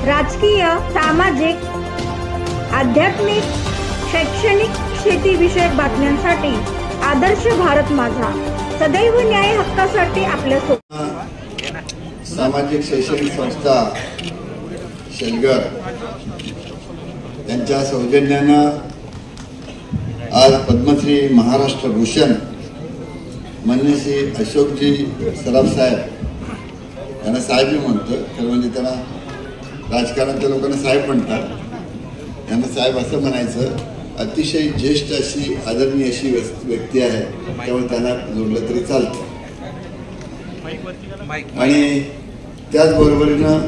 राजकीय, सामाजिक, आध्यात्मिक, शैक्षणिक, शेतीविषयक बातम्यांसाठी आदर्श भारत माझा सदैव न्याय हक्कासाठी आपल्यासोबत। सामाजिक शैक्षणिक संस्था शेलगर यांच्या सौजन्यानं आज पद्मश्री महाराष्ट्र भूषण माननीय श्री अशोकजी सराफ साहेब यांना साहेब मी म्हणतो, खरं म्हणजे त्यांना राजकारणातल्या लोकांना साहेब म्हणतात, त्यांना साहेब असं म्हणायचं। अतिशय ज्येष्ठ अशी आदरणीय अशी व्यक्ती आहे, त्यामुळे त्यांना जोडलं तरी चालतं। आणि त्याचबरोबरीनं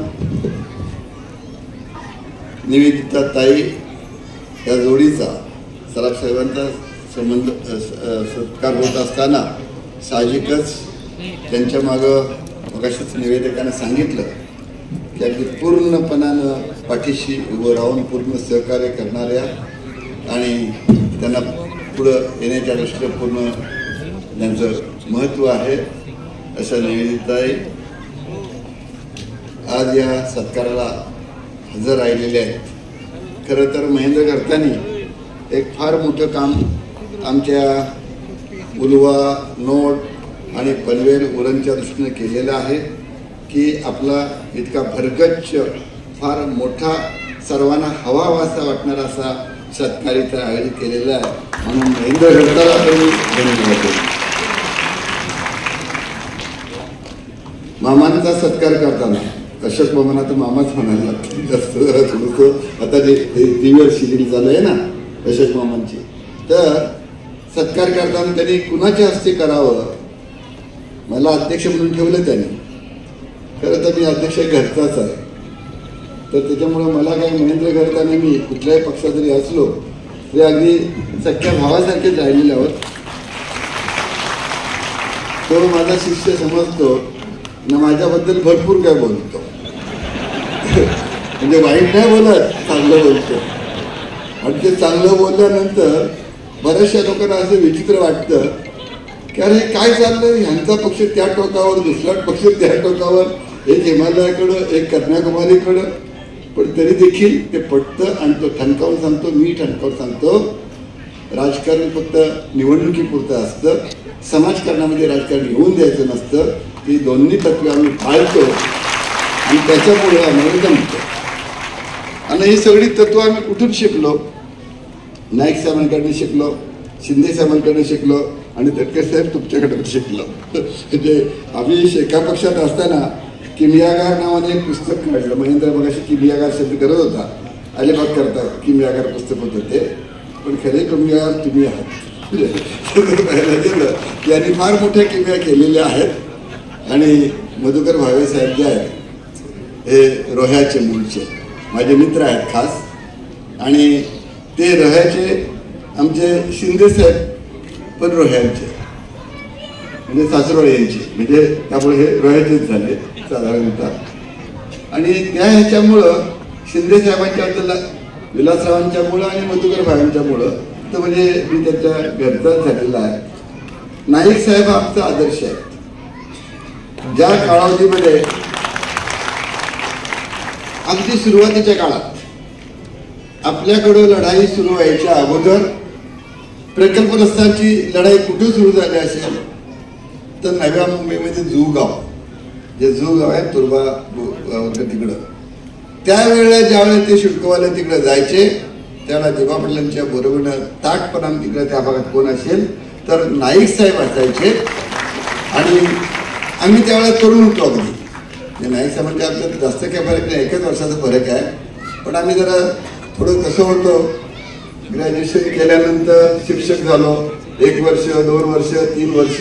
निवेदिता ताई या जोडीचा सराफ साहेबांचा संबंध सत्कार होत असताना साहजिकच त्यांच्या मागं मगाशीच निवेदकांना सांगितलं की अगदी पूर्णपणानं पाठीशी उभं राहून पूर्ण सहकार्य करणाऱ्या आणि त्यांना पुढं येण्याच्या दृष्टीनं पूर्ण त्यांचं महत्त्व आहे अशा निवेदिताई आज या सत्काराला हजर राहिलेले आहेत। खरं तर महेंद्र घरतांनी एक फार मोठं काम आमच्या उलवा, नोट आणि पनवेल उरणच्या दृष्टीनं केलेलं आहे की आपला इतका भरगच्च फार मोठा सर्वांना हवासा वाटणारा असा सत्कार इथं आयोजित केलेला आहे, म्हणून महेंद्र घरताला धन्यवाद देतो। मामांचा सत्कार करताना अशोक मामांना तर मामाच म्हणायला लागतं, जास्त थोडंसं आता जे दिव्य शिबिर झालं आहे ना अशोक मामांची, तर सत्कार करताना त्यांनी कुणाच्या हस्ते करावं, मला अध्यक्ष म्हणून ठेवलं त्यांनी। खरं तर मी अध्यक्ष घरचाच आहे, तर त्याच्यामुळं मला काय महेंद्र घरताना मी कुठल्याही पक्षात जरी असलो तरी अगदी सख्या भावासारखेच राहिलेले आहोत। तो माझा शिष्य समजतो ना, माझ्याबद्दल भरपूर काय बोलतो, म्हणजे वाईट नाही बोलत, चांगलं बोलतो। आणि ते चांगलं बोलल्यानंतर बऱ्याचशा लोकांना असं विचित्र वाटतं की अरे काय चाललंय, ह्यांचा पक्ष त्या टोकावर, दुसरा पक्ष त्या टोकावर, एक हिमालयाकडं, एक कन्याकुमारीकडं, पण तरी देखील ते पटतं आणि तो ठणकावून सांगतो, मी ठणकावून सांगतो, राजकारण फक्त निवडणुकीपुरतं असतं, समाजकारणामध्ये राजकारण येऊन द्यायचं नसतं। ती दोन्ही तत्त्वे आम्ही पाळतो आणि त्याच्यामुळे आम्हाला जमतं। आणि ही सगळी तत्त्व आम्ही कुठून शिकलो? नाईक साहेबांकडून शिकलो, शिंदे साहेबांकडून शिकलो आणि तटकरे साहेब तुमच्याकडून शिकलो। म्हणजे आम्ही एका पक्षात असताना किमियागार नावाने एक पुस्तक काढलं, महेंद्र मगाशी किमियागार शब्द करत होता, अलिबाग करता किमियागार पुस्तक होतं ते, पण खरे किमियागार तुम्ही आहात। पाहायला गेलं की यांनी फार मोठ्या किमया केलेल्या आहेत। आणि मधुकर भावे साहेब जे आहेत हे रोह्याचे मूळचे माझे मित्र आहेत खास, आणि ते रोह्याचे आमचे शिंदे साहेब पण रोह्यांचे, म्हणजे सासरोळे यांचे, म्हणजे त्यामुळे हे रोह्याचेच झाले साधारणतः। आणि त्या ह्याच्यामुळं शिंदे साहेबांच्या विलासरावांच्यामुळं आणि मधुकर भाव्यांच्यामुळं तर म्हणजे मी त्याच्या घरचाच झालेला आहे। नाईक साहेब हा आमचा आदर्श आहे। ज्या कालावधीमध्ये अगदी सुरुवातीच्या काळात आपल्याकडं लढाई सुरू व्हायच्या अगोदर प्रकल्पग्रस्तांची लढाई कुठे सुरू झाली असेल तर नव्या मुंबईमध्ये जुगाव, जे जुगाव आहे तुर्बा तिकडं, त्यावेळेला ज्यावेळेला ते शुल्कवाले तिकडे जायचे त्याला जेव्हा पाटलांच्या बरोबरीनं ताटपणाने तिकडे त्या भागात कोण असेल तर नाईक साहेब असायचे। आणि आम्ही त्यावेळेला तरुण होतो अगदी, नाईक साहेबांच्या आपल्यात जास्त काय फरक नाही, एकच वर्षाचा फरक आहे, पण आम्ही जरा थोडं कसं होतो, ग्रॅज्युएशन केल्यानंतर शिक्षक झालो, 1 वर्ष 2 वर्ष 3 वर्ष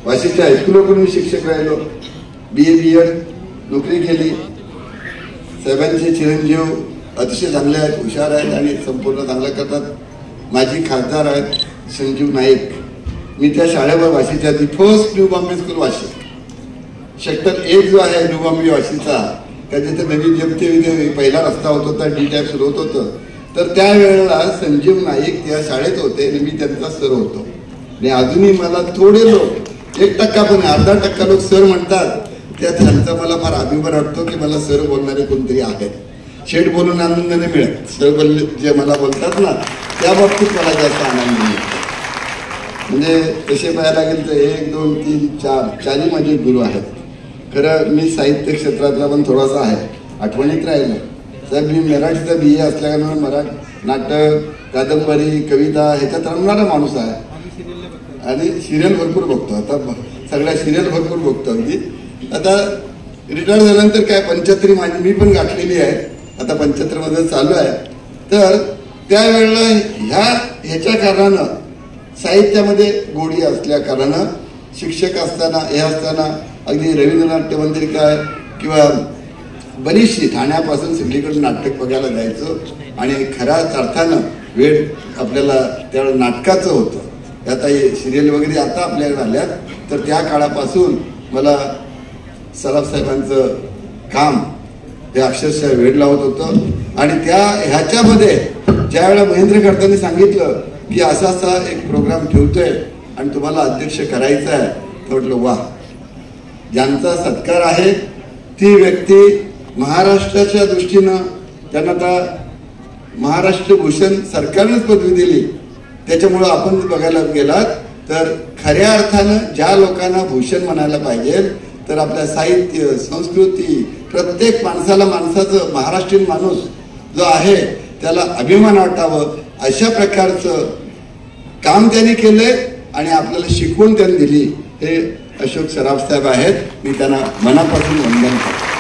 वाशीच्या हायस्कूलवर मी शिक्षक राहिलो, BA BEd नोकरी केली। साहेबांचे चिरंजीव अतिशय चांगले आहेत, हुशार आहेत आणि संपूर्ण चांगलं करतात। माझी खासदार आहेत संजीव नाईक, मी त्या शाळेवर वाशीच्या ती first new Bombay school Vashi, sector 1 जो आहे न्यू बॉम्बे वाशीचा, त्या जिथे नवीन जमते पहिला रस्ता होत होता, D टाईप सुरू होत होतं, तर त्यावेळेला संजीव नाईक त्या शाळेत होते आणि मी त्यांचा सर होतो। आणि अजूनही मला थोडे लोक 1% पण 0.5% लोक सर म्हणतात, त्यात त्यांचा मला फार अभिमान वाटतो की मला सर बोलणारे कोणतरी आहेत. शेठ बोलून आनंद नाही मिळत, सर बोलले जे मला बोलतात ना त्या बाबतीत मला जास्त आनंद मिळतो. म्हणजे तसे पाहायला गेलं तर 1 2 3 4 चारही माझे गुरु आहेत. खरं मी साहित्य क्षेत्रातला पण थोडासा आहे, आठवणीत राहिलं साहेब. मी मराठीचा BA असल्याकारणानं मराठी नाटक, कादंबरी, कविता ह्याच्यात रमणारा माणूस आहे आणि सिरियल भरपूर बघतो. आता सगळ्या सिरियल भरपूर बघतो अगदी. आता रिटायर झाल्यानंतर काय 75 माझी मी पण गाठलेली आहे, आता 75 मध्ये चालू आहे. तर त्यावेळेला ह्याच्या कारणानं साहित्यामध्ये गोडी असल्या कारणानं शिक्षक असताना हे असताना अगदी रवींद्रनाट्य मंदिर काय किंवा बरीचशी ठाण्यापासून सगळीकडे नाटक बघायला जायचो आणि खऱ्या अर्थानं वेळ आपल्याला त्यावेळेला नाटकाचं होतं. आता हे सिरियल वगैरे आता आपल्याकडे आल्यात, तर त्या काळापासून मला सराफ साहेबांचं काम हे अक्षरशः वेळ लावत होतं. आणि ह्याच्यामध्ये ज्या वेळेला महेंद्र कर्तांनी सांगितलं की असा असा एक प्रोग्राम ठेवतोय आणि तुम्हाला अध्यक्ष करायचं आहे, तर म्हटलं वा, ज्यांचा सत्कार आहे ती व्यक्ती महाराष्ट्राच्या दृष्टीनं त्यांना आता महाराष्ट्र भूषण सरकारनेच पदवी दिली. त्याच्यामुळं आपण बघायला गेलात तर खऱ्या अर्थानं ज्या लोकांना भूषण म्हणायला पाहिजे, तर आपल्या साहित्य, संस्कृती, प्रत्येक माणसाचं महाराष्ट्रीयन माणूस जो आहे त्याला अभिमान वाटावं अशा प्रकारचं काम त्यांनी केलंय आणि आपल्याला शिकवून त्यांनी दिली. हे अशोक सराफ साहेब आहेत, मी त्यांना मनापासून वंदन करतो.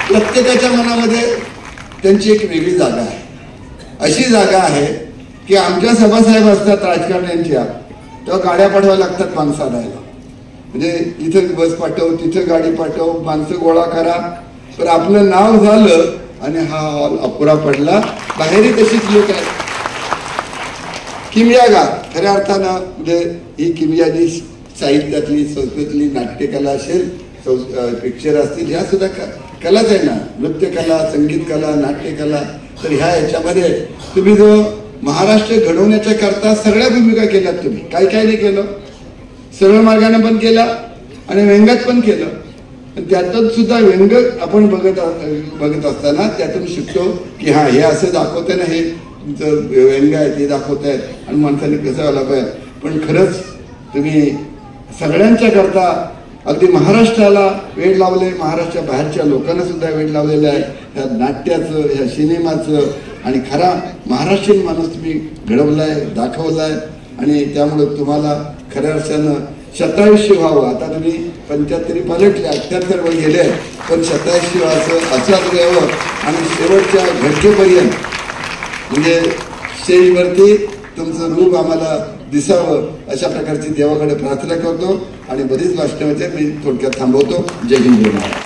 प्रत्येकाच्या मनामध्ये त्यांची एक वेगळी जागा आहे. अशी जागा आहे की आमच्या सभासाहेब असतात राजकारण्यांच्या, तेव्हा गाड्या पाठवाव्या लागतात माणसं आणायला. म्हणजे इथं बस पाठव, तिथं गाडी पाठव, माणसं गोळा करा. पण आपलं नाव झालं आणि हा हॉल अपुरा पडला. बाहेरही तशीच लोक आहेत. किमयागार खऱ्या अर्थानं म्हणजे ही किमयाची साहित्यातली, संस्कृतीतली, नाट्यकला असेल, पिक्चर असतील, ह्या सुद्धा कलाच आहे ना. नृत्यकला, संगीतकला, नाट्यकला. तर ह्याच्यामध्ये तुम्ही जो महाराष्ट्र घडवण्याच्या करता सगळ्या भूमिका केल्यात तुम्ही. काय काय नाही केलं, सरळ मार्गाने पण केला आणि व्यंगात पण केलं. त्यातून सुद्धा व्यंग आपण बघत असताना त्यातून शिकतो की हा हे असं दाखवतंय ना, हे व्यंग आहे ते दाखवत आहेत आणि माणसाने कसं व्हायला पाहिजे. पण खरंच तुम्ही सगळ्यांच्या करता अगदी महाराष्ट्राला वेळ लावले, महाराष्ट्रा बाहेरच्या लोकांना सुद्धा वेळ लावलेला आहे. ह्या नाट्याचं, ह्या सिनेमाचं आणि खरा महाराष्ट्रीयन माणूस तुम्ही घडवलाय, दाखवलाय आणि त्यामुळे तुम्हाला खऱ्या अर्थानं 27 व्हावं. आता तुम्ही 75 पलटले, 78 वर गेले, पण 27 व्हायचं असंच यावं आणि शेवटच्या घटकेपर्यंत म्हणजे स्टेजवरती तुमचं रूप आम्हाला दिसावं अशा प्रकारची देवाकडे प्रार्थना करतो आणि बरीच भाषणं मी थोडक्यात थांबवतो. जय हिंद, जय महाराष्ट्र.